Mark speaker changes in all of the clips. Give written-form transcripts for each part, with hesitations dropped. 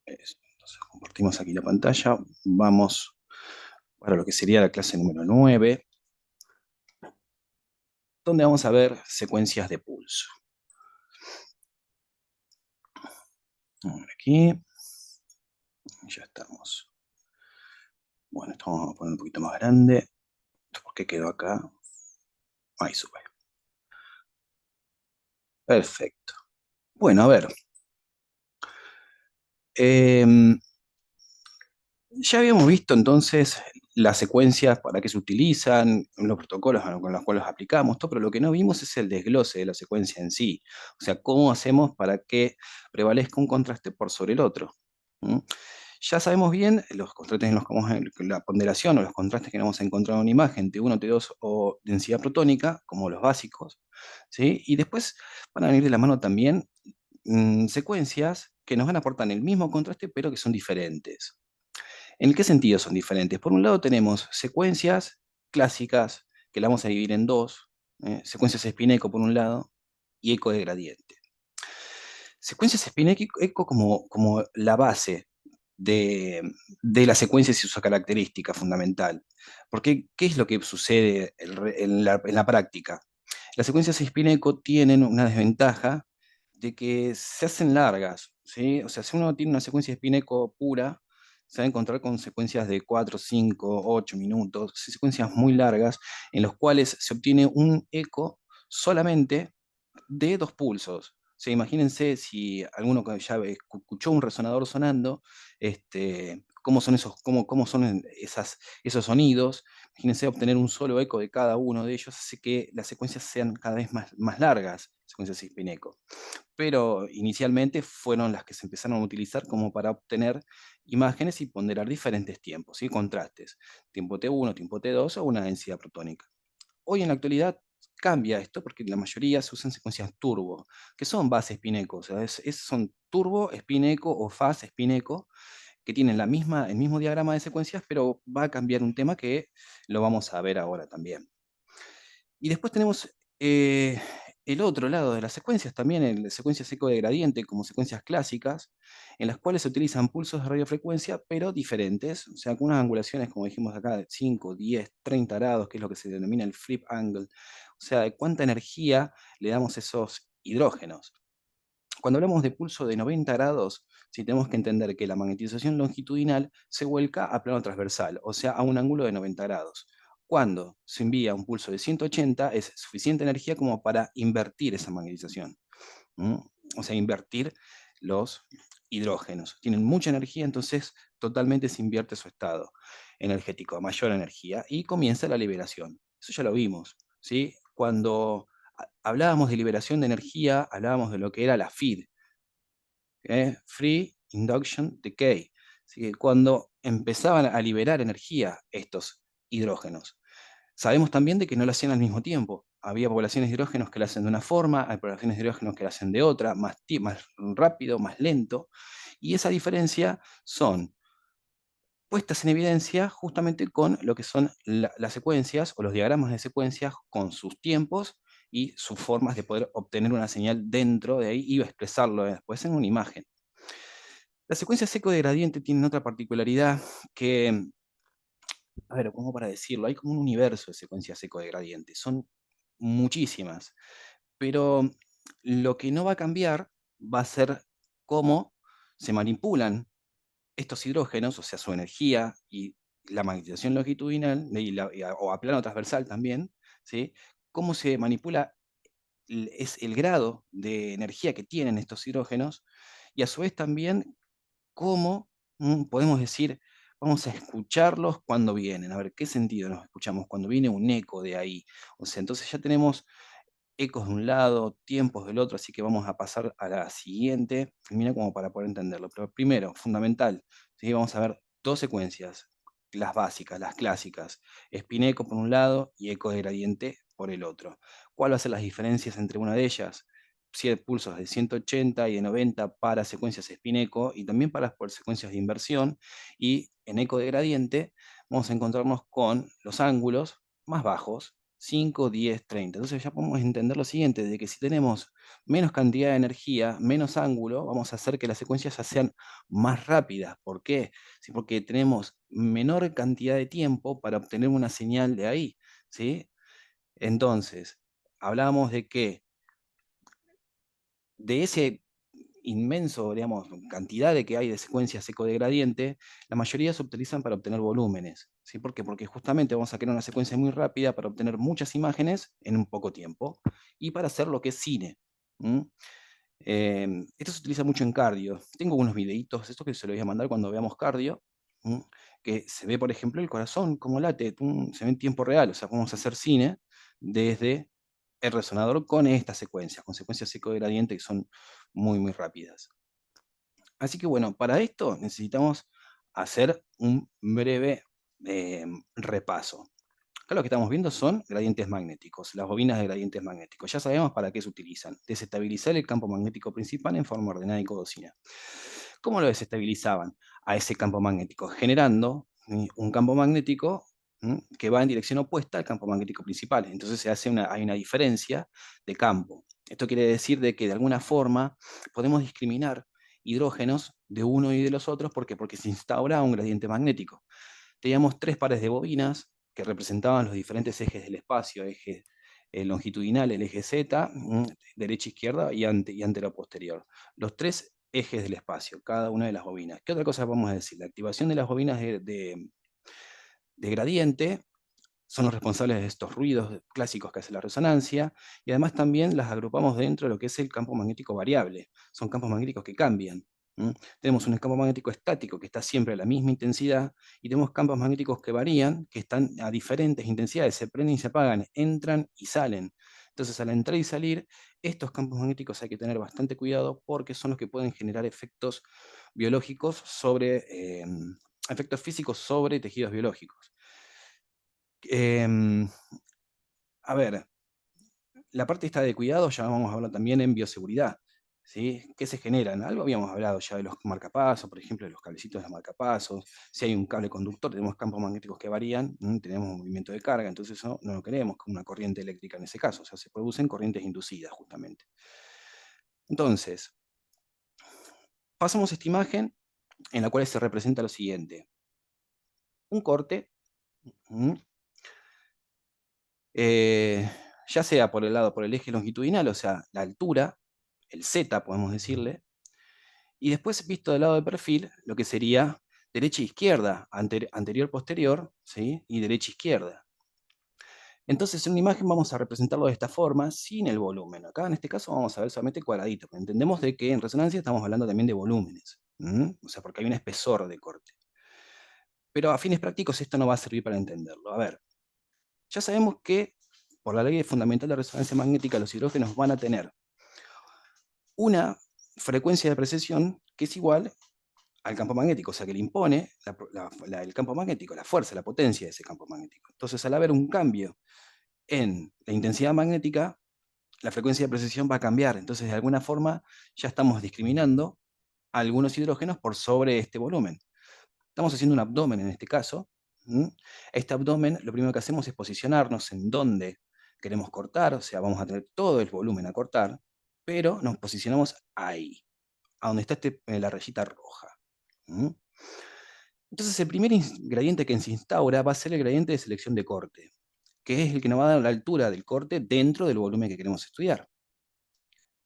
Speaker 1: Entonces compartimos aquí la pantalla. Vamos para lo que sería la clase número 9, donde vamos a ver secuencias de pulso. Vamos aquí. Ya estamos. Bueno, esto vamos a poner un poquito más grande. ¿Por qué quedó acá? Ahí sube. Perfecto. Bueno, a ver. Ya habíamos visto entonces las secuencias para qué se utilizan, los protocolos con los cuales los aplicamos, todo, pero lo que no vimos es el desglose de la secuencia en sí. O sea, cómo hacemos para que prevalezca un contraste por sobre el otro. ¿Mm? Ya sabemos bien los contrastes la ponderación o los contrastes que vamos a encontrar en una imagen, T1, T2 o densidad protónica, como los básicos, ¿sí? Y después van a venir de la mano también secuencias que nos van a aportar el mismo contraste, pero que son diferentes. ¿En qué sentido son diferentes? Por un lado tenemos secuencias clásicas, que la vamos a dividir en dos, secuencias spin-eco por un lado y eco de gradiente. Secuencias spin-eco como la base de, de la secuencia y su característica fundamental. Porque, ¿qué es lo que sucede en la práctica? Las secuencias spin-eco tienen una desventaja de que se hacen largas, ¿sí? O sea, si uno tiene una secuencia spin-eco pura, se va a encontrar con secuencias de 4, 5, 8 minutos, secuencias muy largas, en las cuales se obtiene un eco solamente de dos pulsos. O sea, imagínense si alguno que ya escuchó un resonador sonando, cómo son cómo son esos sonidos. Imagínense obtener un solo eco de cada uno de ellos, hace que las secuencias sean cada vez más largas, secuencias spin-eco. Pero inicialmente fueron las que se empezaron a utilizar como para obtener imágenes y ponderar diferentes tiempos, ¿sí? Contrastes, tiempo T1, tiempo T2 o una densidad protónica. Hoy en la actualidad cambia esto porque la mayoría se usan secuencias turbo, que son base spin-eco, o sea, son turbo, spin-eco o fast spin-eco, que tienen el mismo diagrama de secuencias, pero va a cambiar un tema que lo vamos a ver ahora también. Y después tenemos el otro lado de las secuencias, también secuencias eco de gradiente como secuencias clásicas, en las cuales se utilizan pulsos de radiofrecuencia, pero diferentes, o sea, con unas angulaciones, como dijimos acá, de 5, 10, 30 grados, que es lo que se denomina el flip angle, o sea, de cuánta energía le damos a esos hidrógenos. Cuando hablamos de pulso de 90 grados, sí tenemos que entender que la magnetización longitudinal se vuelca a plano transversal, o sea, a un ángulo de 90 grados. Cuando se envía un pulso de 180, es suficiente energía como para invertir esa magnetización. ¿Mm? O sea, invertir los hidrógenos. Tienen mucha energía, entonces totalmente se invierte su estado energético, a mayor energía, y comienza la liberación. Eso ya lo vimos, ¿sí? Cuando hablábamos de liberación de energía, hablábamos de lo que era la FID, Free Induction Decay. Así que cuando empezaban a liberar energía estos hidrógenos, sabemos también de que no lo hacían al mismo tiempo. Había poblaciones de hidrógenos que lo hacen de una forma, hay poblaciones de hidrógenos que lo hacen de otra, más rápido, más lento. Y esa diferencia son puestas en evidencia justamente con lo que son las secuencias o los diagramas de secuencias con sus tiempos y sus formas de poder obtener una señal dentro de ahí y expresarlo después en una imagen. Las secuencias seco de gradiente tienen otra particularidad que, a ver, ¿cómo para decirlo? Hay como un universo de secuencias seco de gradiente, son muchísimas, pero lo que no va a cambiar va a ser cómo se manipulan estos hidrógenos, o sea, su energía y la magnetización longitudinal, o a plano transversal también, ¿sí? Cómo se manipula es el grado de energía que tienen estos hidrógenos y a su vez también cómo podemos decir, vamos a escucharlos cuando vienen. A ver, ¿qué sentido nos escuchamos cuando viene un eco de ahí? O sea, entonces ya tenemos ecos de un lado, tiempos del otro, así que vamos a pasar a la siguiente, mira como para poder entenderlo. Pero primero, fundamental, ¿sí? Vamos a ver dos secuencias, las básicas, las clásicas, spin-eco por un lado y eco de gradiente por el otro. ¿Cuál va a ser las diferencias entre una de ellas? Si hay pulsos de 180 y de 90 para secuencias spin-eco y también para por secuencias de inversión, y en eco de gradiente vamos a encontrarnos con los ángulos más bajos, 5, 10, 30. Entonces ya podemos entender lo siguiente, de que si tenemos menos cantidad de energía, menos ángulo, vamos a hacer que las secuencias ya sean más rápidas. ¿Por qué? Sí, porque tenemos menor cantidad de tiempo para obtener una señal de ahí, ¿sí? Entonces, hablábamos de que de ese inmenso, digamos, cantidad de que hay de secuencias ecodegradiente, la mayoría se utilizan para obtener volúmenes. ¿Sí? ¿Por qué? Porque justamente vamos a crear una secuencia muy rápida para obtener muchas imágenes en un poco tiempo y para hacer lo que es cine. ¿Mm? Esto se utiliza mucho en cardio. Tengo unos videitos, esto que se los voy a mandar cuando veamos cardio, ¿mm? Que se ve, por ejemplo, el corazón, como late, se ve en tiempo real. O sea, vamos a hacer cine desde el resonador con estas secuencias, con secuencias ecodegradientes que son muy, muy rápidas. Así que bueno, para esto necesitamos hacer un breve repaso. Acá lo que estamos viendo son gradientes magnéticos, las bobinas de gradientes magnéticos. Ya sabemos para qué se utilizan. Desestabilizar el campo magnético principal en forma ordenada y codocina. ¿Cómo lo desestabilizaban a ese campo magnético? Generando un campo magnético que va en dirección opuesta al campo magnético principal. Entonces hay una diferencia de campo. Esto quiere decir de que de alguna forma podemos discriminar hidrógenos de uno y de los otros. ¿Por qué? Porque se instaura un gradiente magnético. Teníamos tres pares de bobinas que representaban los diferentes ejes del espacio, eje longitudinal, el eje Z, derecha, izquierda y antero-posterior. Los tres ejes del espacio, cada una de las bobinas. ¿Qué otra cosa vamos a decir? La activación de las bobinas de gradiente son los responsables de estos ruidos clásicos que hace la resonancia, y además también las agrupamos dentro de lo que es el campo magnético variable. Son campos magnéticos que cambian. Tenemos un campo magnético estático que está siempre a la misma intensidad, y tenemos campos magnéticos que varían, que están a diferentes intensidades, se prenden y se apagan, entran y salen. Entonces, al entrar y salir, estos campos magnéticos hay que tener bastante cuidado porque son los que pueden generar efectos biológicos efectos físicos sobre tejidos biológicos. Em, a ver, la parte esta de cuidado ya vamos a hablar también en bioseguridad, ¿sí? ¿Qué se generan? Algo habíamos hablado ya de los marcapasos, por ejemplo, de los cablecitos de los marcapasos. Si hay un cable conductor, tenemos campos magnéticos que varían, tenemos un movimiento de carga, entonces eso no lo queremos con una corriente eléctrica en ese caso, o sea, se producen corrientes inducidas justamente. Entonces, pasamos a esta imagen en la cual se representa lo siguiente. Un corte, ¿m? Eh, ya sea por el eje longitudinal, o sea, la altura, el Z, podemos decirle, y después visto del lado de perfil, lo que sería derecha e izquierda, anterior-posterior, ¿sí? Y derecha-izquierda. Entonces, en una imagen vamos a representarlo de esta forma, sin el volumen. Acá, en este caso, vamos a ver solamente cuadraditos. Entendemos de que en resonancia estamos hablando también de volúmenes, o sea, porque hay un espesor de corte. Pero a fines prácticos esto no va a servir para entenderlo. A ver, ya sabemos que por la ley fundamental de resonancia magnética, los hidrógenos van a tener una frecuencia de precesión que es igual al campo magnético, o sea que le impone el campo magnético, la fuerza, la potencia de ese campo magnético. Entonces, al haber un cambio en la intensidad magnética, la frecuencia de precesión va a cambiar. Entonces, de alguna forma, ya estamos discriminando a algunos hidrógenos por sobre este volumen. Estamos haciendo un abdomen en este caso. Este abdomen, lo primero que hacemos es posicionarnos en donde queremos cortar, o sea, vamos a tener todo el volumen a cortar, pero nos posicionamos ahí, a donde está la rayita roja. ¿Mm? Entonces, el primer gradiente que se instaura va a ser el gradiente de selección de corte, que es el que nos va a dar la altura del corte dentro del volumen que queremos estudiar.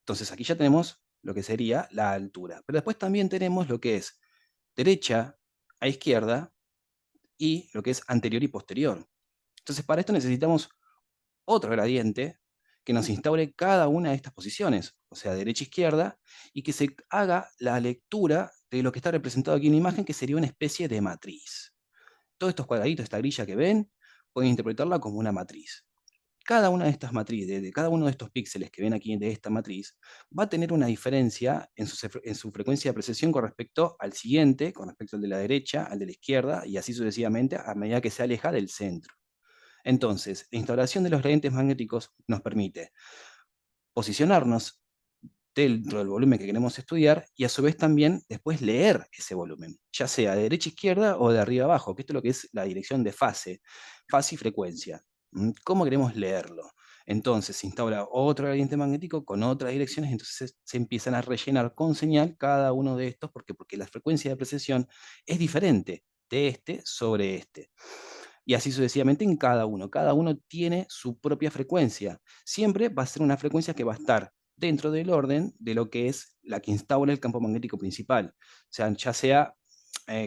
Speaker 1: Entonces, aquí ya tenemos lo que sería la altura. Pero después también tenemos lo que es derecha a izquierda y lo que es anterior y posterior. Entonces, para esto necesitamos otro gradiente que nos instaure cada una de estas posiciones, o sea, derecha, izquierda, y que se haga la lectura de lo que está representado aquí en la imagen, que sería una especie de matriz. Todos estos cuadraditos, esta grilla que ven, pueden interpretarla como una matriz. Cada una de estas matrices, de cada uno de estos píxeles que ven aquí de esta matriz, va a tener una diferencia en su frecuencia de precesión con respecto al siguiente, con respecto al de la derecha, al de la izquierda, y así sucesivamente a medida que se aleja del centro. Entonces, la instauración de los gradientes magnéticos nos permite posicionarnos dentro del volumen que queremos estudiar y a su vez también después leer ese volumen, ya sea de derecha a izquierda o de arriba a abajo, que esto es lo que es la dirección de fase y frecuencia. ¿Cómo queremos leerlo? Entonces se instaura otro gradiente magnético con otras direcciones, entonces se empiezan a rellenar con señal cada uno de estos, porque la frecuencia de precesión es diferente de este sobre este. Y así sucesivamente en cada uno. Cada uno tiene su propia frecuencia. Siempre va a ser una frecuencia que va a estar dentro del orden de lo que es la que instaura el campo magnético principal. O sea, ya sea,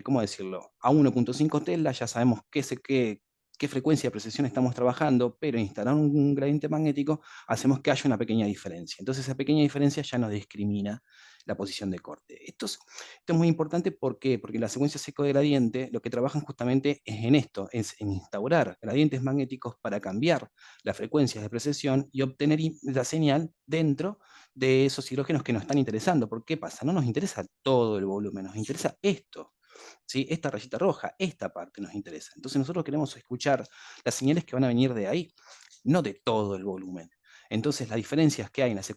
Speaker 1: ¿cómo decirlo? A 1.5 Tesla ya sabemos qué frecuencia de precesión estamos trabajando, pero instalar un gradiente magnético hacemos que haya una pequeña diferencia. Entonces esa pequeña diferencia ya nos discrimina la posición de corte. Esto es muy importante, ¿por qué? Porque las secuencias seco de gradiente lo que trabajan justamente es en esto, es en instaurar gradientes magnéticos para cambiar las frecuencias de precesión y obtener la señal dentro de esos hidrógenos que nos están interesando. ¿Por qué pasa? No nos interesa todo el volumen, nos interesa esto. ¿Sí? Esta rayita roja, esta parte nos interesa. Entonces nosotros queremos escuchar las señales que van a venir de ahí, no de todo el volumen. Entonces las diferencias que hay en las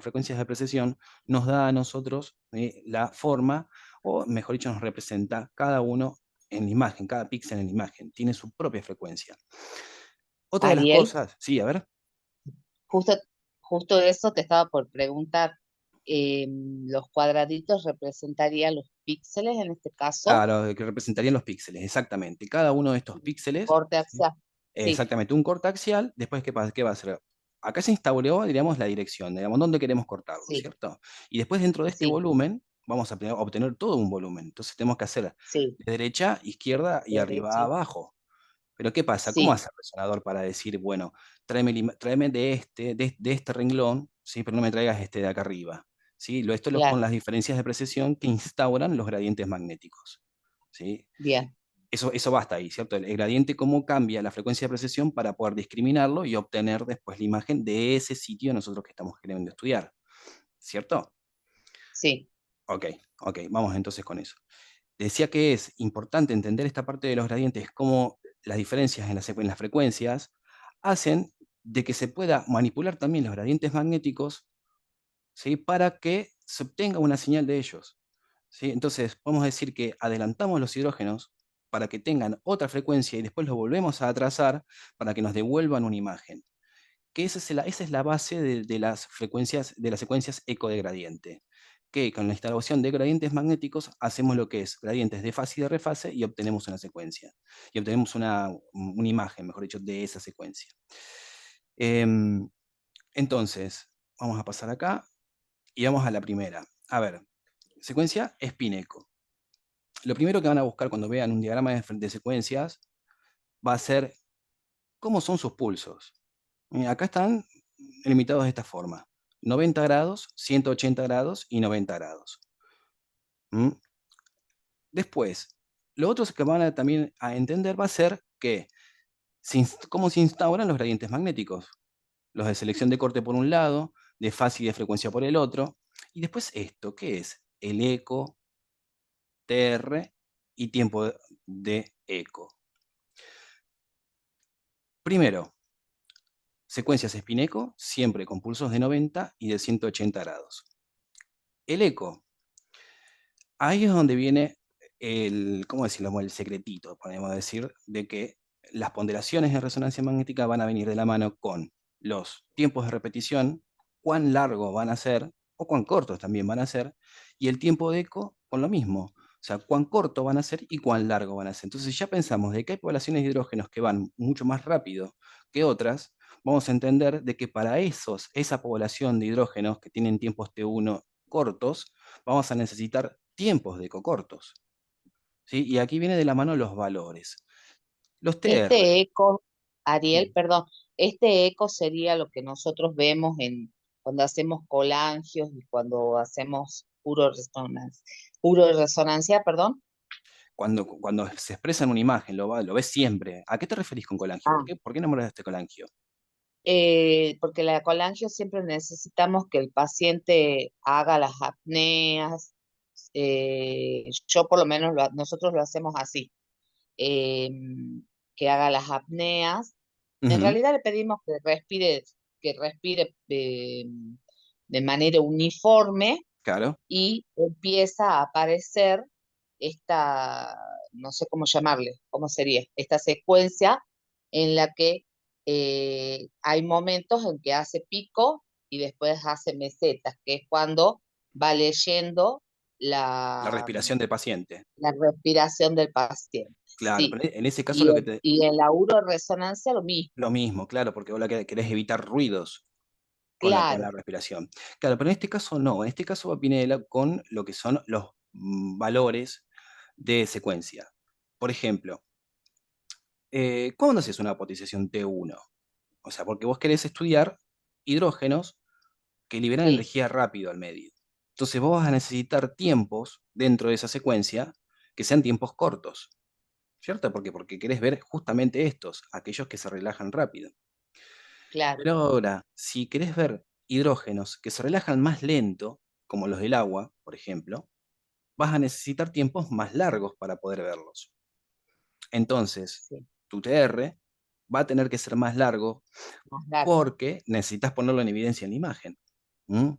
Speaker 1: frecuencias de precesión nos da a nosotros la forma, o mejor dicho, nos representa cada uno en la imagen, cada píxel en la imagen, tiene su propia frecuencia. Otra de las
Speaker 2: Ariel,
Speaker 1: cosas, sí, a ver.
Speaker 2: justo, justo eso te estaba por preguntar. Los cuadraditos representarían los píxeles en este caso,
Speaker 1: Claro, que representarían los píxeles, exactamente. Cada uno de estos píxeles,
Speaker 2: corte
Speaker 1: ¿sí?
Speaker 2: axial. Sí,
Speaker 1: Exactamente, un corte axial, después, ¿qué va a hacer? Acá se instauró, diríamos, la dirección, digamos, dónde queremos cortarlo,
Speaker 2: sí,
Speaker 1: ¿cierto? Y después dentro de este
Speaker 2: sí,
Speaker 1: volumen, vamos a obtener todo un volumen. Entonces tenemos que hacer
Speaker 2: sí,
Speaker 1: de derecha, izquierda y arriba a
Speaker 2: derecha,
Speaker 1: abajo. Pero ¿qué pasa? ¿Cómo
Speaker 2: sí,
Speaker 1: hace el resonador para decir, bueno, tráeme de este renglón, ¿sí? Pero no me traigas este de acá arriba? ¿Sí? Esto con
Speaker 2: claro,
Speaker 1: las diferencias de precesión que instauran los gradientes magnéticos. ¿Sí?
Speaker 2: bien,
Speaker 1: Eso basta ahí, ¿cierto? El gradiente, cómo cambia la frecuencia de precesión para poder discriminarlo y obtener después la imagen de ese sitio nosotros que estamos queriendo estudiar, ¿cierto?
Speaker 2: sí,
Speaker 1: Ok, ok, vamos entonces con eso. Decía que es importante entender esta parte de los gradientes, cómo las diferencias en las frecuencias hacen de que se pueda manipular también los gradientes magnéticos, ¿sí? Para que se obtenga una señal de ellos. ¿Sí? Entonces, podemos decir que adelantamos los hidrógenos para que tengan otra frecuencia y después los volvemos a atrasar para que nos devuelvan una imagen. Que esa es la base de las frecuencias, de las secuencias eco de gradiente. Que con la instalación de gradientes magnéticos hacemos lo que es gradientes de fase y de refase y obtenemos una secuencia. Y obtenemos una imagen, mejor dicho, de esa secuencia. Em, entonces, vamos a pasar acá y vamos a la primera. A ver, secuencia spin-eco. Lo primero que van a buscar cuando vean un diagrama de secuencias va a ser cómo son sus pulsos. Acá están limitados de esta forma: 90 grados, 180 grados y 90 grados. ¿Mm? Después, lo otro que van a también a entender va a ser que cómo se instauran los gradientes magnéticos. Los de selección de corte por un lado, de fase y de frecuencia por el otro. Y después esto, ¿qué es? El eco, TR y tiempo de eco. Primero, secuencias spin-eco, siempre con pulsos de 90 y de 180 grados. El eco, ahí es donde viene ¿cómo decirlo? El secretito, podemos decir, de que las ponderaciones de resonancia magnética van a venir de la mano con los tiempos de repetición, cuán largos van a ser, o cuán cortos también van a ser, y el tiempo de eco con lo mismo. O sea, cuán corto van a ser y cuán largo van a ser. Entonces ya pensamos de que hay poblaciones de hidrógenos que van mucho más rápido que otras. Vamos a entender de que para esa población de hidrógenos que tienen tiempos T1 cortos, vamos a necesitar tiempos de eco cortos. ¿Sí? Y aquí viene de la mano los valores. Los TR.
Speaker 2: este eco, Ariel,
Speaker 1: Sí.
Speaker 2: perdón, este eco sería lo que nosotros vemos en cuando hacemos colangios y cuando hacemos puro resonancia, perdón.
Speaker 1: Cuando se expresa en una imagen, lo ves siempre. ¿A qué te referís con colangio?
Speaker 2: Ah,
Speaker 1: Por qué enamoras de este colangio?
Speaker 2: porque la colangio siempre necesitamos que el paciente haga las apneas. Yo por lo menos nosotros lo hacemos así, eh, que haga las apneas. En
Speaker 1: Ujú,
Speaker 2: realidad le pedimos que respire de manera uniforme
Speaker 1: claro.
Speaker 2: y empieza a aparecer esta, no sé cómo llamarle, cómo sería, esta secuencia en la que hay momentos en que hace pico y después hace mesetas, que es cuando va leyendo
Speaker 1: La
Speaker 2: la,
Speaker 1: respiración del paciente.
Speaker 2: la respiración del paciente.
Speaker 1: Claro,
Speaker 2: Sí.
Speaker 1: pero en ese caso lo que te,
Speaker 2: Y el resonancia lo
Speaker 1: lo
Speaker 2: mismo.
Speaker 1: mismo, claro, porque vos querés evitar ruidos con la
Speaker 2: Claro,
Speaker 1: respiración. Claro, pero en este caso no, en este caso viene con lo que son los valores de secuencia. Por ejemplo, ¿cuándo haces una apotización T1? O sea, porque vos querés estudiar hidrógenos que liberan
Speaker 2: sí,
Speaker 1: energía rápido al medio. Entonces vos vas a necesitar tiempos dentro de esa secuencia que sean tiempos cortos, ¿cierto? Porque querés ver justamente estos, aquellos que se relajan rápido.
Speaker 2: claro,
Speaker 1: Pero ahora, si querés ver hidrógenos que se relajan más lento, como los del agua, por ejemplo, vas a necesitar tiempos más largos para poder verlos. Entonces,
Speaker 2: sí,
Speaker 1: tu TR va a tener que ser más largo
Speaker 2: más largo,
Speaker 1: porque necesitas ponerlo en evidencia en la imagen. ¿Mm?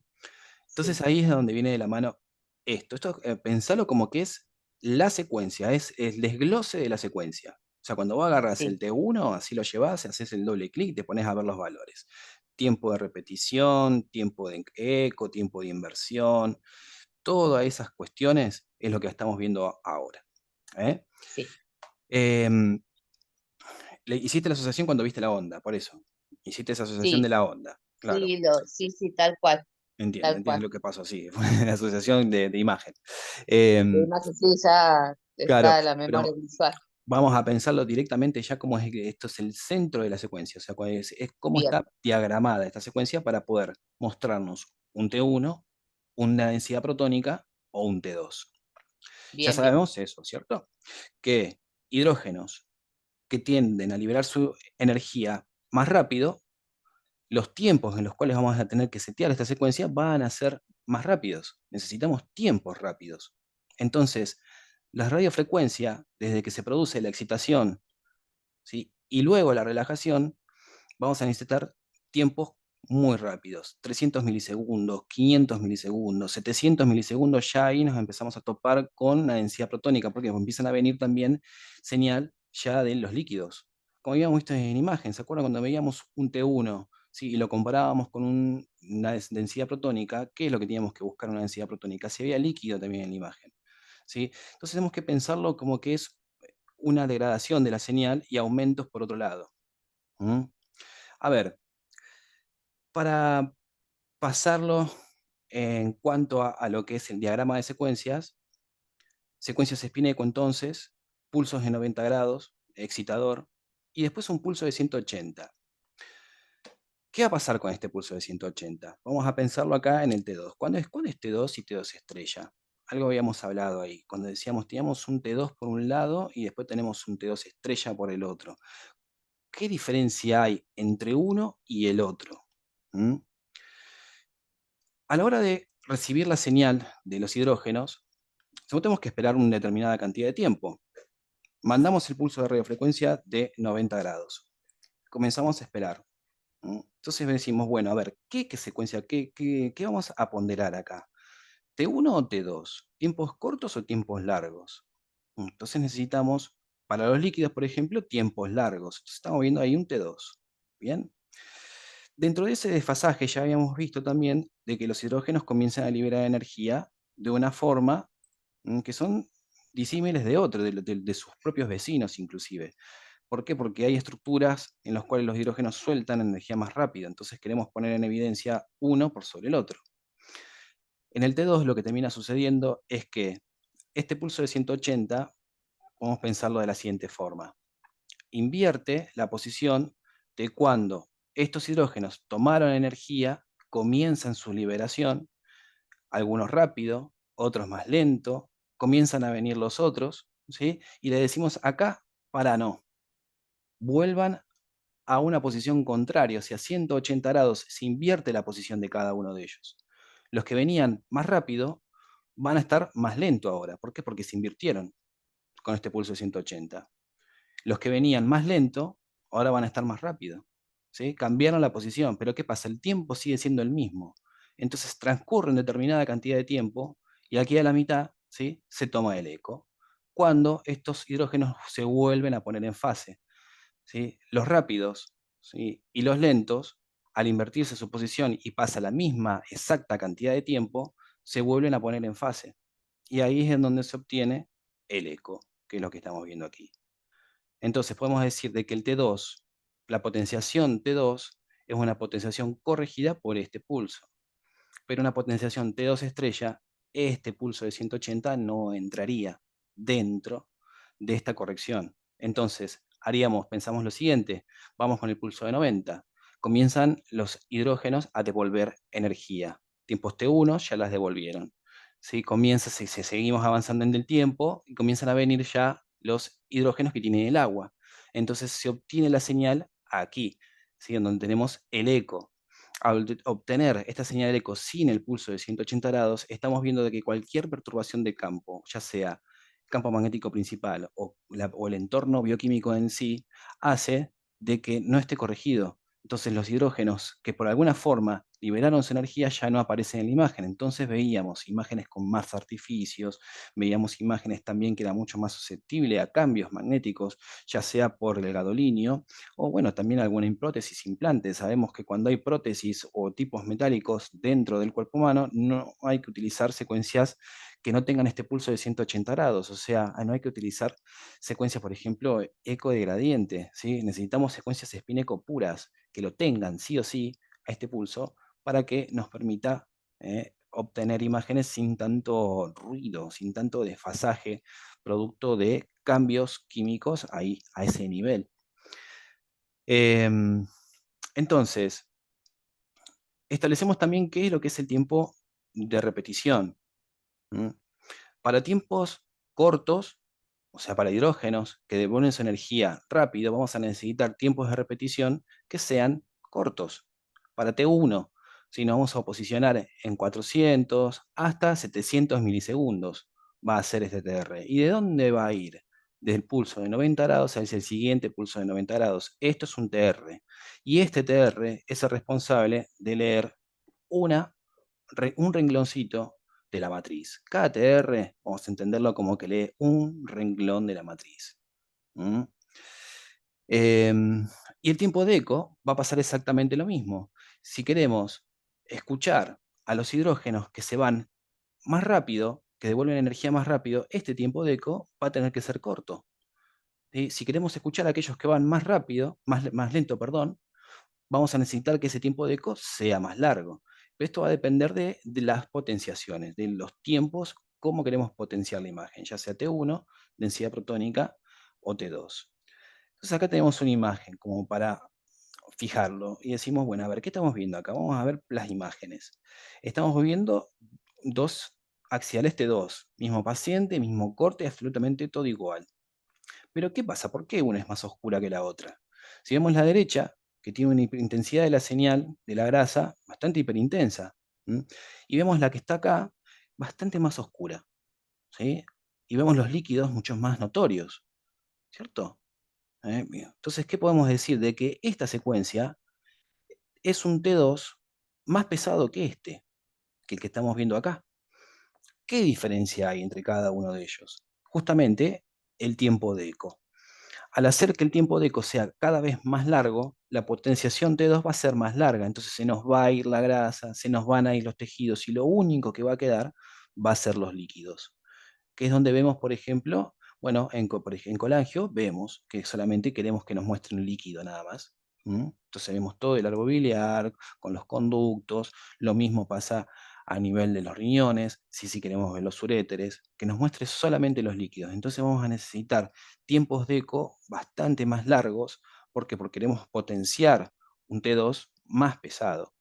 Speaker 2: sí,
Speaker 1: Entonces ahí es donde viene de la mano esto. Esto, pensalo como que es la secuencia, es el desglose de la secuencia. O sea, cuando vos agarras el
Speaker 2: sí,
Speaker 1: T1, así lo llevas, haces el doble clic, te pones a ver los valores. Tiempo de repetición, tiempo de eco, tiempo de inversión, todas esas cuestiones es lo que estamos viendo ahora. ¿Eh?
Speaker 2: sí,
Speaker 1: Em, hiciste la asociación cuando viste la onda, por eso. Hiciste esa asociación de
Speaker 2: sí,
Speaker 1: la onda, claro.
Speaker 2: sí, sí, sí,
Speaker 1: Entiendo,
Speaker 2: tal
Speaker 1: entiendo
Speaker 2: cual.
Speaker 1: lo que pasó, sí, fue la asociación de imagen. Em,
Speaker 2: Además que sí, ya
Speaker 1: claro,
Speaker 2: está en la memoria
Speaker 1: pero
Speaker 2: visual.
Speaker 1: vamos a pensarlo directamente ya como es que esto es el centro de la secuencia, o sea, es cómo
Speaker 2: Bien,
Speaker 1: está diagramada esta secuencia para poder mostrarnos un T1, una densidad protónica o un T2. Ya
Speaker 2: bien, bien,
Speaker 1: sabemos eso, ¿cierto? Que hidrógenos que tienden a liberar su energía más rápido, los tiempos en los cuales vamos a tener que setear esta secuencia van a ser más rápidos. Necesitamos tiempos rápidos. Entonces, la radiofrecuencia, desde que se produce la excitación, ¿sí? Y luego la relajación, vamos a necesitar tiempos muy rápidos, 300 milisegundos, 500 milisegundos, 700 milisegundos, ya ahí nos empezamos a topar con la densidad protónica, porque empiezan a venir también señal ya de los líquidos. Como habíamos visto en imagen, ¿se acuerdan cuando veíamos un T1, ¿sí? Y lo comparábamos con una densidad protónica? ¿Qué es lo que teníamos que buscar en una densidad protónica? Si había líquido también en la imagen, ¿sí? Entonces tenemos que pensarlo como que es una degradación de la señal y aumentos por otro lado. ¿Mm? A ver, para pasarlo en cuanto a lo que es el diagrama de secuencias, secuencias Spinetta entonces, pulsos de 90 grados, excitador, y después un pulso de 180. ¿Qué va a pasar con este pulso de 180? Vamos a pensarlo acá en el T2. ¿Cuándo es T2 y T2 estrella? Algo habíamos hablado ahí, cuando decíamos teníamos un T2 por un lado y después tenemos un T2 estrella por el otro. ¿Qué diferencia hay entre uno y el otro? ¿Mm? A la hora de recibir la señal de los hidrógenos, tenemos que esperar una determinada cantidad de tiempo. Mandamos el pulso de radiofrecuencia de 90 grados. Comenzamos a esperar. Entonces decimos, bueno, a ver, ¿qué secuencia, qué vamos a ponderar acá? ¿T1 o T2? ¿Tiempos cortos o tiempos largos? Entonces necesitamos, para los líquidos, por ejemplo, tiempos largos. Entonces estamos viendo ahí un T2. ¿Bien? Dentro de ese desfasaje ya habíamos visto también de que los hidrógenos comienzan a liberar energía de una forma que son disímiles de otros, de sus propios vecinos inclusive. ¿Por qué? Porque hay estructuras en las cuales los hidrógenos sueltan energía más rápido, entonces queremos poner en evidencia uno por sobre el otro. En el T2 lo que termina sucediendo es que este pulso de 180, podemos pensarlo de la siguiente forma. Invierte la posición de cuando estos hidrógenos tomaron energía, comienzan su liberación, algunos rápido, otros más lento, comienzan a venir los otros, ¿sí? Y le decimos acá, para no, vuelvan a una posición contraria, o sea, 180 grados, se invierte la posición de cada uno de ellos. Los que venían más rápido van a estar más lento ahora. ¿Por qué? Porque se invirtieron con este pulso de 180. Los que venían más lento ahora van a estar más rápido. ¿Sí? Cambiaron la posición, pero ¿qué pasa? El tiempo sigue siendo el mismo. Entonces transcurre una determinada cantidad de tiempo y aquí a la mitad, ¿sí? Se toma el eco. Cuando estos hidrógenos se vuelven a poner en fase, ¿sí? Los rápidos ¿sí? Y los lentos, al invertirse su posición y pasa la misma exacta cantidad de tiempo, se vuelven a poner en fase. Y ahí es en donde se obtiene el eco, que es lo que estamos viendo aquí. Entonces podemos decir de que el T2, la potenciación T2, es una potenciación corregida por este pulso. Pero una potenciación T2 estrella, este pulso de 180 no entraría dentro de esta corrección. Entonces, pensamos lo siguiente, vamos con el pulso de 90. Comienzan los hidrógenos a devolver energía. Tiempos T1 ya las devolvieron. ¿Sí? Seguimos avanzando en el tiempo y comienzan a venir ya los hidrógenos que tiene el agua. Entonces se obtiene la señal aquí, ¿sí? En donde tenemos el eco. Al obtener esta señal de eco sin el pulso de 180 grados, estamos viendo de que cualquier perturbación de campo, ya sea campo magnético principal o el entorno bioquímico en sí, hace de que no esté corregido. Entonces los hidrógenos que por alguna forma liberaron su energía ya no aparecen en la imagen. Entonces veíamos imágenes con más artificios, veíamos imágenes también que era mucho más susceptible a cambios magnéticos, ya sea por el gadolinio o bueno, también alguna prótesis implante. Sabemos que cuando hay prótesis o tipos metálicos dentro del cuerpo humano, no hay que utilizar secuencias que no tengan este pulso de 180 grados, o sea, no hay que utilizar secuencias, por ejemplo, eco de gradiente, ¿sí? Necesitamos secuencias spin-eco puras, que lo tengan sí o sí a este pulso, para que nos permita obtener imágenes sin tanto ruido, sin tanto desfasaje, producto de cambios químicos ahí, a ese nivel. Em, entonces, establecemos también qué es lo que es el tiempo de repetición. ¿M? Para tiempos cortos, o sea, para hidrógenos que devuelven su energía rápido, vamos a necesitar tiempos de repetición que sean cortos. Para T1, si nos vamos a posicionar en 400 hasta 700 milisegundos, va a ser este TR. ¿Y de dónde va a ir? Del pulso de 90 grados hacia el siguiente pulso de 90 grados. Esto es un TR. Y este TR es el responsable de leer una un rengloncito de la matriz. Cada TR, vamos a entenderlo como que lee un renglón de la matriz. ¿Mm? Em, y el tiempo de eco va a pasar exactamente lo mismo. Si queremos escuchar a los hidrógenos que se van más rápido, que devuelven energía más rápido, este tiempo de eco va a tener que ser corto. ¿Sí? Si queremos escuchar a aquellos que van más rápido, más lento, perdón, vamos a necesitar que ese tiempo de eco sea más largo. Esto va a depender de las potenciaciones, de los tiempos, cómo queremos potenciar la imagen, ya sea T1, densidad protónica o T2. Entonces acá tenemos una imagen como para fijarlo y decimos, bueno, a ver, ¿qué estamos viendo acá? Vamos a ver las imágenes. Estamos viendo dos axiales T2, mismo paciente, mismo corte, absolutamente todo igual. Pero ¿qué pasa? ¿Por qué una es más oscura que la otra? Si vemos la derecha, que tiene una hiperintensidad de la señal de la grasa bastante hiperintensa, ¿m? Y vemos la que está acá bastante más oscura, ¿sí? Y vemos los líquidos mucho más notorios, ¿cierto? Bien. Entonces, ¿qué podemos decir? De que esta secuencia es un T2 más pesado que el que estamos viendo acá. ¿Qué diferencia hay entre cada uno de ellos? Justamente el tiempo de eco. Al hacer que el tiempo de eco sea cada vez más largo, la potenciación T2 va a ser más larga, entonces se nos va a ir la grasa, se nos van a ir los tejidos y lo único que va a quedar va a ser los líquidos, que es donde vemos, por ejemplo, bueno, en colagio vemos que solamente queremos que nos muestren líquido nada más. Entonces vemos todo el árbol biliar con los conductos, lo mismo pasa a nivel de los riñones, si queremos ver los uréteres, que nos muestre solamente los líquidos. Entonces vamos a necesitar tiempos de eco bastante más largos, porque queremos potenciar un T2 más pesado.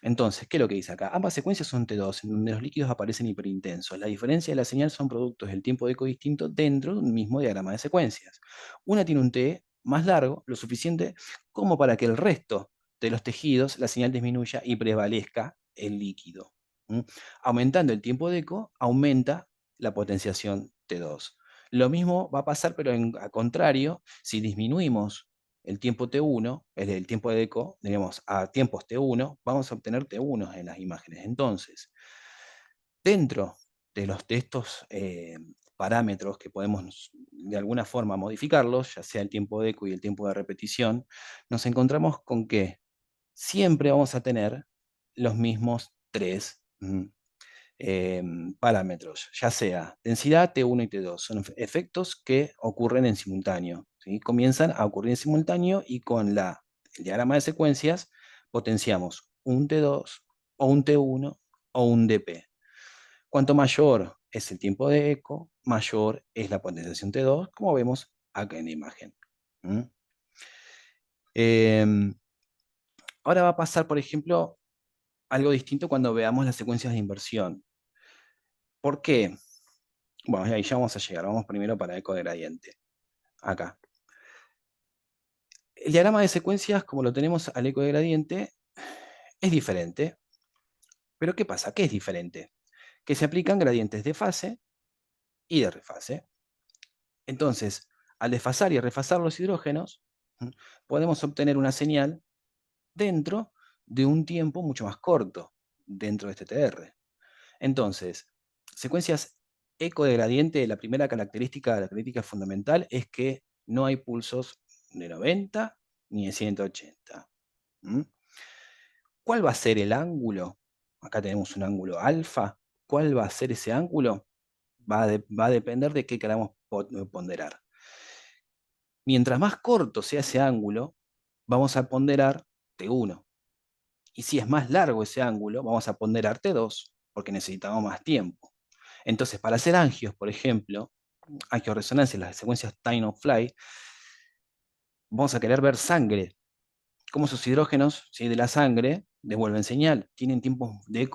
Speaker 1: Entonces, ¿qué es lo que dice acá? Ambas secuencias son T2, en donde los líquidos aparecen hiperintensos. La diferencia de la señal son productos del tiempo de eco distinto dentro de un mismo diagrama de secuencias. Una tiene un T más largo, lo suficiente como para que el resto de los tejidos la señal disminuya y prevalezca el líquido. ¿Mm? Aumentando el tiempo de eco, aumenta la potenciación T2. Lo mismo va a pasar, pero a contrario, si disminuimos el tiempo T1, el tiempo de eco, digamos, a tiempos T1, vamos a obtener T1 en las imágenes. Entonces, dentro de estos parámetros que podemos de alguna forma modificarlos, ya sea el tiempo de eco y el tiempo de repetición, nos encontramos con que siempre vamos a tener los mismos tres parámetros, ya sea densidad T1 y T2. Son efectos que ocurren en simultáneo, ¿sí? Comienzan a ocurrir en simultáneo y con el diagrama de secuencias potenciamos un T2 o un T1 o un DP. Cuanto mayor es el tiempo de eco, mayor es la potenciación T2, como vemos acá en la imagen. ¿Mm? Em, Ahora va a pasar, por ejemplo, algo distinto cuando veamos las secuencias de inversión. ¿Por qué? Bueno, ahí ya vamos a llegar. Vamos primero para eco de gradiente. Acá. El diagrama de secuencias, como lo tenemos al eco de gradiente, es diferente. Pero ¿qué pasa? ¿Qué es diferente? Que se aplican gradientes de fase y de refase. Entonces, al desfasar y refasar los hidrógenos, podemos obtener una señal dentro de un tiempo mucho más corto, dentro de este TR. Entonces, secuencias eco de gradiente, la primera característica, la crítica fundamental, es que no hay pulsos de 90 ni de 180. ¿Mm? ¿Cuál va a ser el ángulo? Acá tenemos un ángulo alfa. ¿Cuál va a ser ese ángulo? Va a depender de qué queramos ponderar. Mientras más corto sea ese ángulo, vamos a ponderar T1. Y si es más largo ese ángulo, vamos a ponderar T2, porque necesitamos más tiempo. Entonces, para hacer angios, por ejemplo, angioresonancia, las secuencias time of flight, vamos a querer ver sangre, cómo sus hidrógenos, ¿sí?, de la sangre devuelven señal. Tienen tiempos de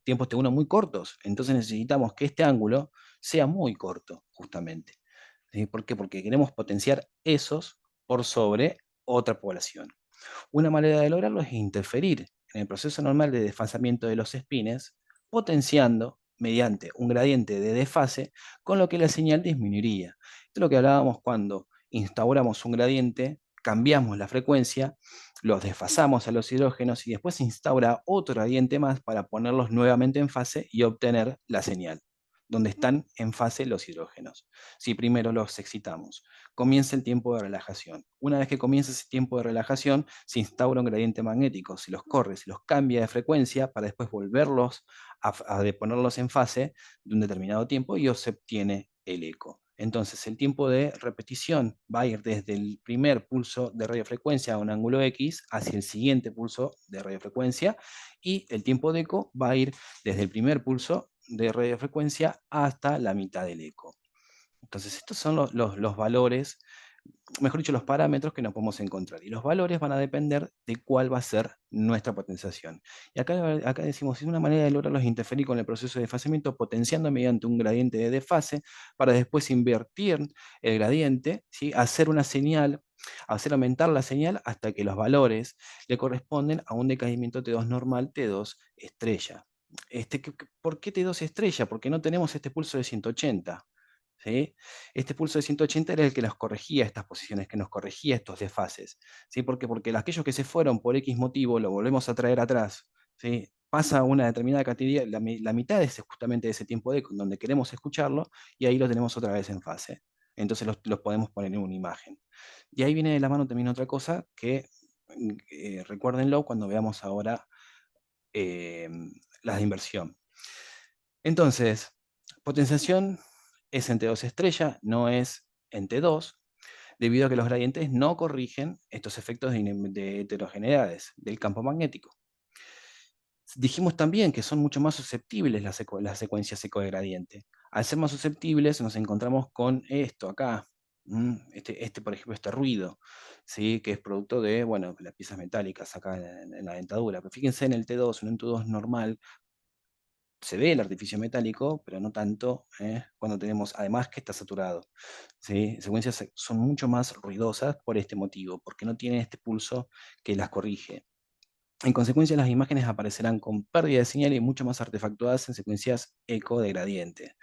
Speaker 1: tiempos T1 muy cortos. Entonces necesitamos que este ángulo sea muy corto, justamente. ¿Sí? ¿Por qué? Porque queremos potenciar esos por sobre otra población. Una manera de lograrlo es interferir en el proceso normal de desfasamiento de los espines, potenciando mediante un gradiente de desfase, con lo que la señal disminuiría. Esto es lo que hablábamos cuando instauramos un gradiente, cambiamos la frecuencia, los desfasamos a los hidrógenos y después se instaura otro gradiente más para ponerlos nuevamente en fase y obtener la señal, donde están en fase los hidrógenos. Si primero los excitamos, comienza el tiempo de relajación. Una vez que comienza ese tiempo de relajación, se instaura un gradiente magnético, se los corre, se los cambia de frecuencia para después volverlos a ponerlos en fase de un determinado tiempo y se obtiene el eco. Entonces, el tiempo de repetición va a ir desde el primer pulso de radiofrecuencia a un ángulo X hacia el siguiente pulso de radiofrecuencia y el tiempo de eco va a ir desde el primer pulso de radiofrecuencia hasta la mitad del eco. Entonces, estos son los valores, mejor dicho, los parámetros que nos podemos encontrar. Y los valores van a depender de cuál va a ser nuestra potenciación. Y acá decimos, es una manera de lograrlos interferir con el proceso de desfasamiento, potenciando mediante un gradiente de desfase, para después invertir el gradiente, ¿sí?, hacer una señal, hacer aumentar la señal hasta que los valores le corresponden a un decaimiento T2 normal, T2 estrella. ¿Por qué T2 estrella? Porque no tenemos este pulso de 180. ¿Sí? Este pulso de 180 era el que nos corregía estas posiciones, que nos corregía estos desfases. ¿Sí? ¿Por qué? Porque aquellos que se fueron por X motivo lo volvemos a traer atrás. ¿Sí? Pasa una determinada cantidad, la mitad es justamente de ese tiempo de donde queremos escucharlo y ahí lo tenemos otra vez en fase. Entonces los podemos poner en una imagen. Y ahí viene de la mano también otra cosa que recuérdenlo cuando veamos ahora eh, las de inversión. Entonces, potenciación es en T2 estrella, no es en T2, debido a que los gradientes no corrigen estos efectos de heterogeneidades del campo magnético. Dijimos también que son mucho más susceptibles las secuencias eco-de-gradiente. Al ser más susceptibles nos encontramos con esto acá, por ejemplo, este ruido, ¿sí?, que es producto de, bueno, las piezas metálicas acá en la dentadura. Pero fíjense en el T2, un T2 normal, se ve el artificio metálico, pero no tanto, cuando tenemos, además que está saturado. ¿Sí? Secuencias son mucho más ruidosas por este motivo, porque no tienen este pulso que las corrige. En consecuencia, las imágenes aparecerán con pérdida de señal y mucho más artefactuadas en secuencias eco de gradiente.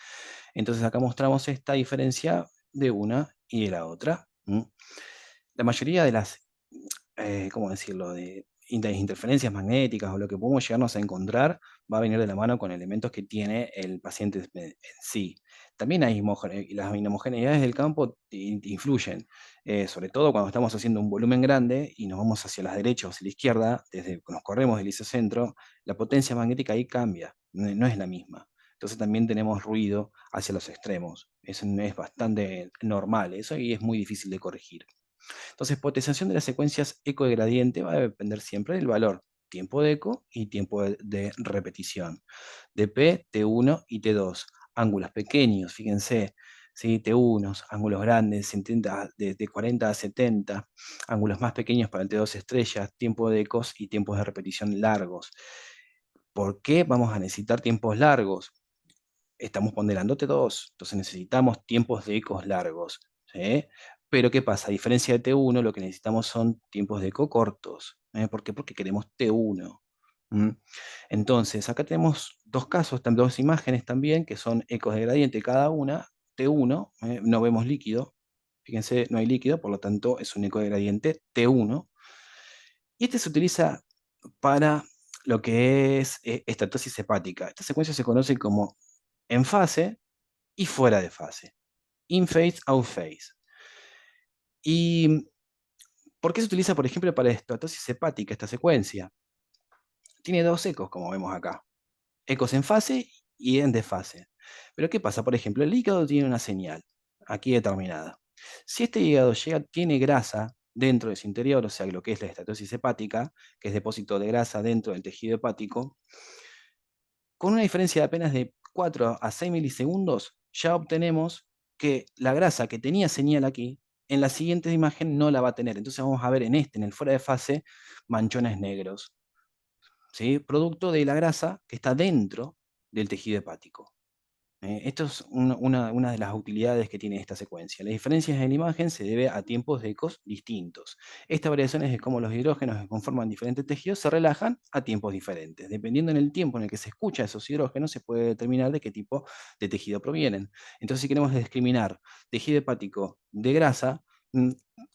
Speaker 1: Entonces acá mostramos esta diferencia de una y de la otra. La mayoría de las, ¿cómo decirlo?, interferencias magnéticas o lo que podemos llegarnos a encontrar va a venir de la mano con elementos que tiene el paciente en sí. También hay las inhomogeneidades del campo influyen, sobre todo cuando estamos haciendo un volumen grande y nos vamos hacia la derecha o hacia la izquierda, desde que nos corremos del isocentro, la potencia magnética ahí cambia, no es la misma. Entonces también tenemos ruido hacia los extremos. Eso es bastante normal, eso y es muy difícil de corregir. Entonces, potenciación de las secuencias eco de gradiente va a depender siempre del valor tiempo de eco y tiempo de repetición. De P, T1 y T2. Ángulos pequeños, fíjense, ¿sí? T1, ángulos grandes, de 40 a 70, ángulos más pequeños para el T2 estrellas, tiempo de ecos y tiempos de repetición largos. ¿Por qué vamos a necesitar tiempos largos? Estamos ponderando T2, entonces necesitamos tiempos de ecos largos, ¿sí? Pero ¿qué pasa? A diferencia de T1, lo que necesitamos son tiempos de eco cortos. ¿Por qué? Porque queremos T1. ¿Mm? Entonces, acá tenemos dos casos, dos imágenes también, que son ecos de gradiente cada una. T1, no vemos líquido. Fíjense, no hay líquido, por lo tanto es un eco de gradiente T1. Y este se utiliza para lo que es estatosis hepática. Esta secuencia se conoce como en fase y fuera de fase. In phase, out phase. ¿Y por qué se utiliza, por ejemplo, para estatosis hepática esta secuencia? Tiene dos ecos, como vemos acá. Ecos en fase y en desfase. Pero ¿qué pasa? Por ejemplo, el hígado tiene una señal aquí determinada. Si este hígado tiene grasa dentro de su interior, o sea, lo que es la estatosis hepática, que es depósito de grasa dentro del tejido hepático, con una diferencia de apenas de 4 a 6 milisegundos, ya obtenemos que la grasa que tenía señal aquí, en la siguiente imagen no la va a tener. Entonces vamos a ver en el fuera de fase, manchones negros, ¿sí? Producto de la grasa que está dentro del tejido hepático. Esto es una de las utilidades que tiene esta secuencia. Las diferencias en la imagen se debe a tiempos de ecos distintos. Estas variaciones de cómo los hidrógenos que conforman diferentes tejidos se relajan a tiempos diferentes. Dependiendo en el tiempo en el que se escucha esos hidrógenos, se puede determinar de qué tipo de tejido provienen. Entonces, si queremos discriminar tejido hepático de grasa, mm,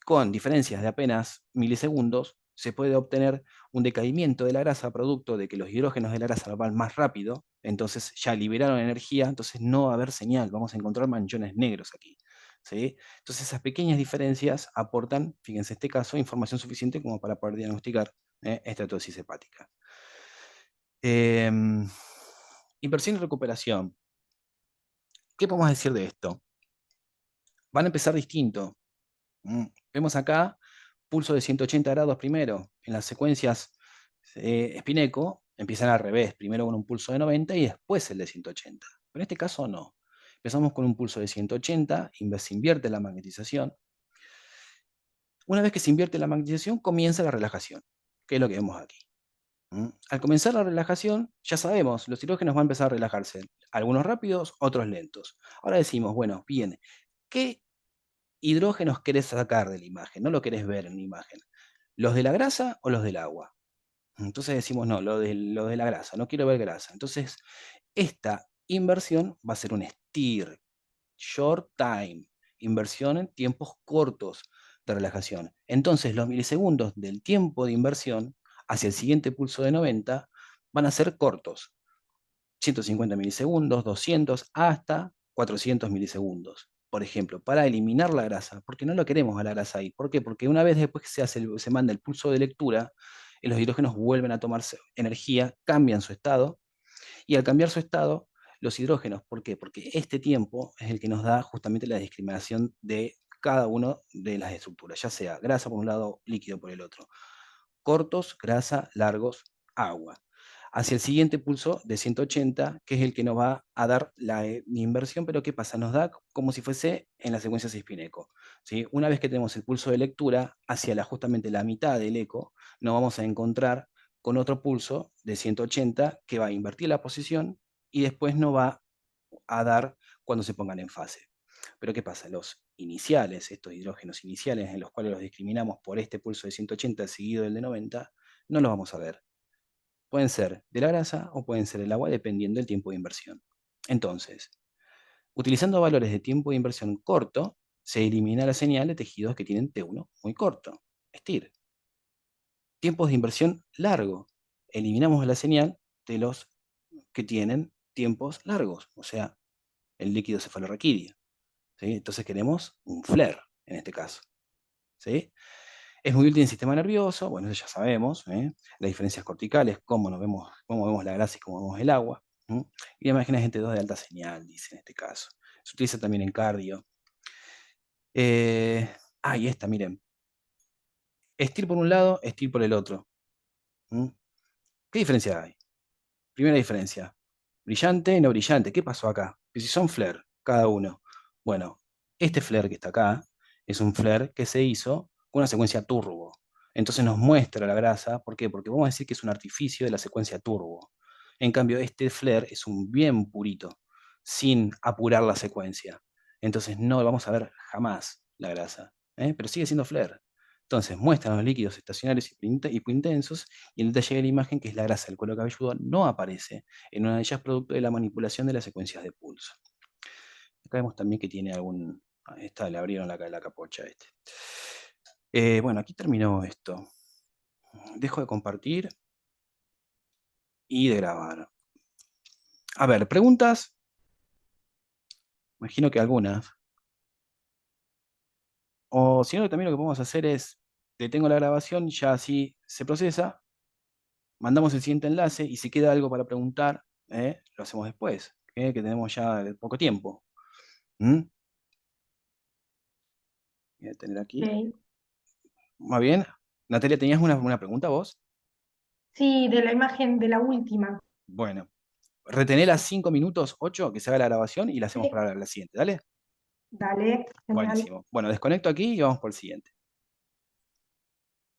Speaker 1: con diferencias de apenas milisegundos, se puede obtener un decaimiento de la grasa producto de que los hidrógenos de la grasa van más rápido, entonces ya liberaron energía, entonces no va a haber señal, vamos a encontrar manchones negros aquí. ¿Sí? Entonces esas pequeñas diferencias aportan, fíjense en este caso, información suficiente como para poder diagnosticar estatosis hepática. Em, Inversión y recuperación. ¿Qué podemos decir de esto? Van a empezar distinto. Vemos acá pulso de 180 grados primero. En las secuencias Spineco empiezan al revés, primero con un pulso de 90 y después el de 180. Pero en este caso no. Empezamos con un pulso de 180, se invierte la magnetización. Una vez que se invierte la magnetización, comienza la relajación, que es lo que vemos aquí. Al comenzar la relajación, ya sabemos, los hidrógenos van a empezar a relajarse, algunos rápidos, otros lentos. Ahora decimos, bueno, bien, ¿qué hidrógenos querés sacar de la imagen? No lo querés ver en la imagen. ¿Los de la grasa o los del agua? Entonces decimos, no, lo de la grasa, no quiero ver grasa. Entonces, esta inversión va a ser un STIR, short time, inversión en tiempos cortos de relajación. Entonces, los milisegundos del tiempo de inversión hacia el siguiente pulso de 90 van a ser cortos, 150 milisegundos, 200, hasta 400 milisegundos. Por ejemplo, para eliminar la grasa, porque no lo queremos a la grasa ahí. ¿Por qué? Porque una vez después que se manda el pulso de lectura, los hidrógenos vuelven a tomarse energía, cambian su estado, y al cambiar su estado, los hidrógenos, ¿por qué? Porque este tiempo es el que nos da justamente la discriminación de cada una de las estructuras, ya sea grasa por un lado, líquido por el otro. Cortos, grasa, largos, agua. Hacia el siguiente pulso de 180, que es el que nos va a dar la inversión, pero ¿qué pasa? Nos da como si fuese en la secuencia Cispineco. ¿Sí? Una vez que tenemos el pulso de lectura, hacia justamente la mitad del eco, nos vamos a encontrar con otro pulso de 180 que va a invertir la posición y después nos va a dar cuando se pongan en fase. Pero ¿qué pasa? Los iniciales, estos hidrógenos iniciales en los cuales los discriminamos por este pulso de 180 seguido del de 90, no los vamos a ver. Pueden ser de la grasa o pueden ser el agua dependiendo del tiempo de inversión. Entonces, utilizando valores de tiempo de inversión corto, se elimina la señal de tejidos que tienen T1 muy corto, STIR. Tiempos de inversión largo. Eliminamos la señal de los que tienen tiempos largos, o sea, el líquido cefalorraquídeo, ¿sí? Entonces queremos un FLAIR en este caso, ¿sí? Es muy útil en el sistema nervioso, bueno, eso ya sabemos, ¿eh? Las diferencias corticales, cómo vemos la grasa y cómo vemos el agua. ¿Mm? Y imágenes gente 2 de alta señal, dice en este caso. Se utiliza también en cardio. Y esta, miren. STIR por un lado, STIR por el otro. ¿Mm? ¿Qué diferencia hay? Primera diferencia. Brillante, no brillante. ¿Qué pasó acá? Que si son flare, cada uno. Bueno, este flare que está acá es un flare que se hizo con una secuencia turbo. Entonces nos muestra la grasa. ¿Por qué? Porque vamos a decir que es un artificio de la secuencia turbo. En cambio, este flare es un bien purito, sin apurar la secuencia. Entonces no vamos a ver jamás la grasa, ¿eh? Pero sigue siendo flare. Entonces muestran los líquidos estacionarios y intensos y el detalle de la imagen, que es la grasa del cuero cabelludo, no aparece en una de ellas producto de la manipulación de las secuencias de pulso. Acá vemos también que tiene algún... Ahí está, le abrieron la capocha a este. Bueno, aquí terminó esto. Dejo de compartir y de grabar. A ver, preguntas. Imagino que algunas. O si no, también lo que podemos hacer es, detengo la grabación, ya así se procesa, mandamos el siguiente enlace y si queda algo para preguntar, lo hacemos después, que tenemos ya poco tiempo. ¿Mm? Voy a tener aquí.
Speaker 3: Ok.
Speaker 1: Más bien. Natalia, ¿tenías una pregunta vos?
Speaker 3: Sí, de la imagen de la última.
Speaker 1: Bueno, retener a 5 minutos, 8 que se haga la grabación y la hacemos
Speaker 3: Sí,
Speaker 1: para la siguiente. Dale.
Speaker 3: dale, genial.
Speaker 1: Buenísimo. Bueno, desconecto aquí y vamos por el siguiente.